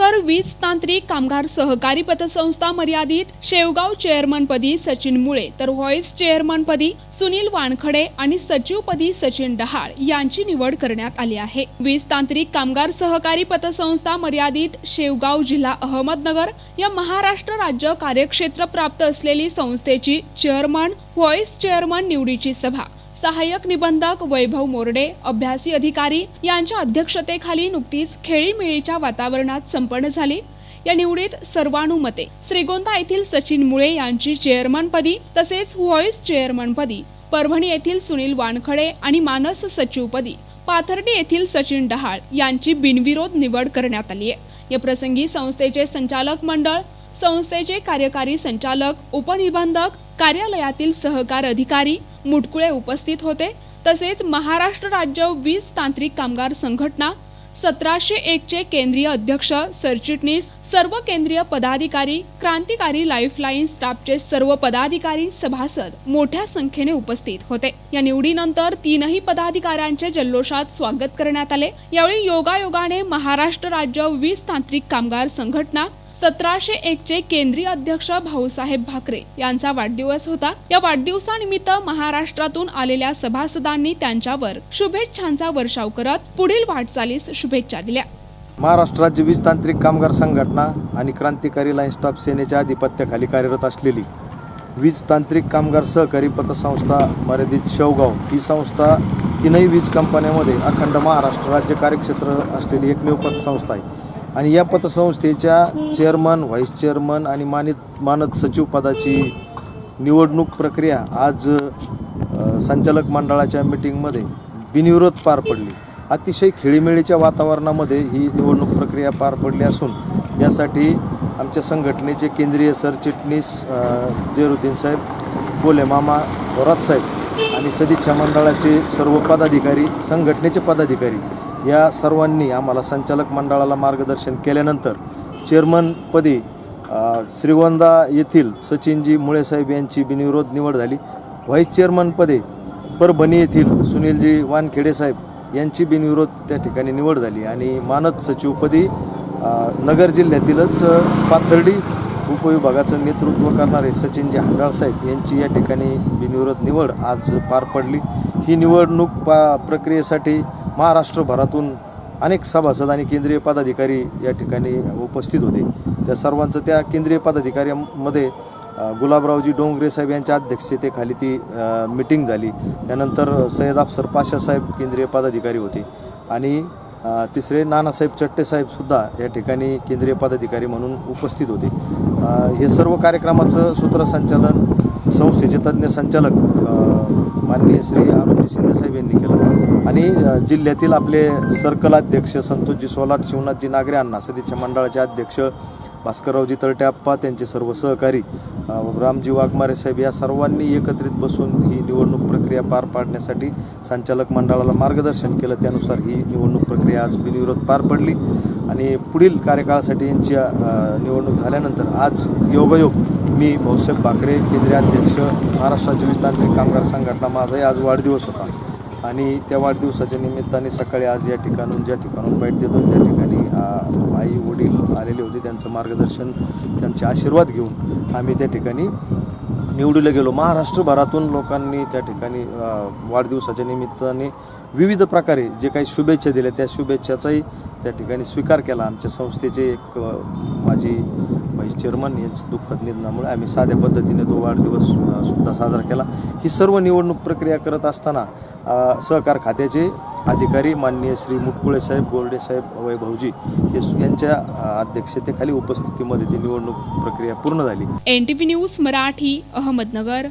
तर वीज तांत्रिक कामगार सहकारी पतसंस्था मर्यादित शेवगाव चेअरमनपदी सचिन मुळे, तर व्हाईस चेअरमनपदी सुनील वानखडे आणि सचिवपदी सचिन डहाळ यांची निवड करण्यात आली आहे। वीज तांत्रिक कामगार सहकारी पतसंस्था मर्यादित शेवगाव जिल्हा अहमदनगर या महाराष्ट्र राज्य कार्यक्षेत्र प्राप्त असलेली संस्थेची चेअरमन व्हाईस चेअरमन निवडीची सभा सहाय्यक निबंधक वैभव मोरडे, अभ्यासी अधिकारी यांच्या अध्यक्षतेखाली नुकतीच खेळीमेळीच्या वातावरणात संपन्न झाली। या निवडीत सर्वानुमते श्रीगोंदा येथील सचिन मुळे यांची चेअरमनपदी तसेच व्हाईस चेअरमनपदी परभणी येथील सुनील वानखडे आणि मानस सचिवपदी पाथर्डी येथील सचिन डहाळ यांची बिनविरोध निवड करण्यात आली आहे। या प्रसंगी संस्थेचे संचालक मंडळ, संस्थेचे कार्यकारी संचालक, उपनिबंधक, कार्यालयातील सहकार अधिकारी मुटकुळे उपस्थित होते। तसेच महाराष्ट्र राज्य वीज तांत्रिक कामगार संघटना 1701 चे केंद्रीय अध्यक्ष, सरचिटणीस, सर्व केंद्रीय पदाधिकारी, क्रांतिकारी लाईफलाईन स्टाफचे सर्व पदाधिकारी, सभासद मोठ्या संख्येने उपस्थित होते। या निवडीनंतर तीनही पदाधिकाऱ्यांचे जल्लोषात स्वागत करण्यात आले। यावेळी योगायोगाने महाराष्ट्र राज्य वीज तांत्रिक कामगार संघटना 1701 चे केंद्रीय अध्यक्ष भाऊसाहेब भाकरे यांचा वाढदिवस होता। या वाढदिवसानिमित्त महाराष्ट्रातून आलेल्या सभासदांनी त्यांच्यावर शुभेच्छांचा वर्षाव करत पुढील वाटचालीस शुभेच्छा दिल्या। महाराष्ट्र राज्य वीज तांत्रिक कामगार संघटना आणि क्रांतिकारी लाईन स्टाफ सेनेच्या आधिपत्याखाली कार्यरत असलेली वीज तांत्रिक कामगार सहकारी पतसंस्था मर्यादित शेवगाव ही संस्था तीनही वीज कंपन्यांमध्ये अखंड महाराष्ट्र राज्य कार्यक्षेत्र असलेली एकमेव पतसंस्था आहे आणि या पतसंस्थेच्या चेअरमन, व्हाईस चेअरमन आणि मानद सचिव पदाची निवडणूक प्रक्रिया आज संचालक मंडळाच्या मीटिंगमध्ये बिनविरोध पार पडली। अतिशय खेळीमेळीच्या वातावरणामध्ये ही निवडणूक प्रक्रिया पार पडली असून यासाठी आमच्या संघटनेचे केंद्रीय सरचिटणीस जहिरुद्दीन साहेब, बोले मामा, थोरात साहेब आणि सदिच्छा मंडळाचे सर्व पदाधिकारी, संघटनेचे पदाधिकारी या सर्वांनी आम्हाला संचालक मंडळाला मार्गदर्शन केल्यानंतर चेअरमनपदी श्रीगोंदा येथील सचिनजी मुळे साहेब यांची बिनविरोध निवड झाली। व्हाईस चेअरमनपदी परभणी येथील सुनीलजी वानखेडे साहेब यांची बिनविरोध त्या ठिकाणी निवड झाली आणि मानद सचिवपदी नगर जिल्ह्यातीलच पाथर्डी उपविभागाचं नेतृत्व करणारे सचिनजी हांडाळ साहेब यांची या ठिकाणी बिनविरोध निवड आज पार पडली। ही निवडणूक प्रक्रियेसाठी महाराष्ट्रभरातून अनेक सभासद आणि केंद्रीय पदाधिकारी या ठिकाणी उपस्थित होते। त्या सर्वांचं त्या केंद्रीय पदाधिकाऱ्यांमध्ये गुलाबरावजी डोंगरे साहेब यांच्या अध्यक्षतेखाली ती मीटिंग झाली। त्यानंतर सय्यद अफसर पाशा साहेब केंद्रीय पदाधिकारी होते आणि तिसरे नानासाहेब चट्टे साहेबसुद्धा या ठिकाणी केंद्रीय पदाधिकारी म्हणून उपस्थित होते। हे सर्व कार्यक्रमाचं सूत्रसंचालन संस्थेचे तज्ज्ञ संचालक माननीय श्री अरुणजी शिंदे साहेब यांनी केलं आणि जिल्ह्यातील आपले सर्कल अध्यक्ष संतोषजी सोलाट, शिवनाथजी नागरे अण्णा, सदिच्छा मंडळाचे अध्यक्ष भास्कररावजी तळटे आप्पा, त्यांचे सर्व सहकारी रामजी वाघमारे साहेब या सर्वांनी एकत्रित बसून ही निवडणूक प्रक्रिया पार पाडण्यासाठी संचालक मंडळाला मार्गदर्शन केलं। त्यानुसार ही निवडणूक प्रक्रिया आज बिनविरोध पार पडली आणि पुढील कार्यकाळासाठी यांची निवडणूक झाल्यानंतर आज योगायोग मी भाऊसाहेब भाकरे, केंद्रीय अध्यक्ष महाराष्ट्र राज्य वीज तांत्रिक कामगार संघटना, माझाही आज वाढदिवस होता आणि त्या वाढदिवसाच्या निमित्ताने सकाळी आज ज्या ठिकाणून भेट देतो त्या ठिकाणी आई वडील आलेले होते। त्यांचं मार्गदर्शन, त्यांचे आशीर्वाद घेऊन आम्ही त्या ठिकाणी निवडीला गेलो। महाराष्ट्रभरातून लोकांनी त्या ठिकाणी वाढदिवसाच्या निमित्ताने विविध प्रकारे जे काही शुभेच्छा दिल्या त्या शुभेच्छाचाही त्या ठिकाणी स्वीकार केला। आमच्या संस्थेचे एक माजी व्हाईस चेअरमन यांचं दुःखद निधनामुळे आम्ही साध्या पद्धतीने तो वाढदिवस सुद्धा साजरा केला। ही सर्व निवडणूक प्रक्रिया करत असताना सहकार खात्याचे अधिकारी माननीय श्री मुटकुळे साहेब, गोरडे साहेब, वैभवजी यांच्या अध्यक्षतेखाली उपस्थितीमध्ये ती निवडणूक प्रक्रिया पूर्ण झाली। NTV news Marathi, Ahmednagar.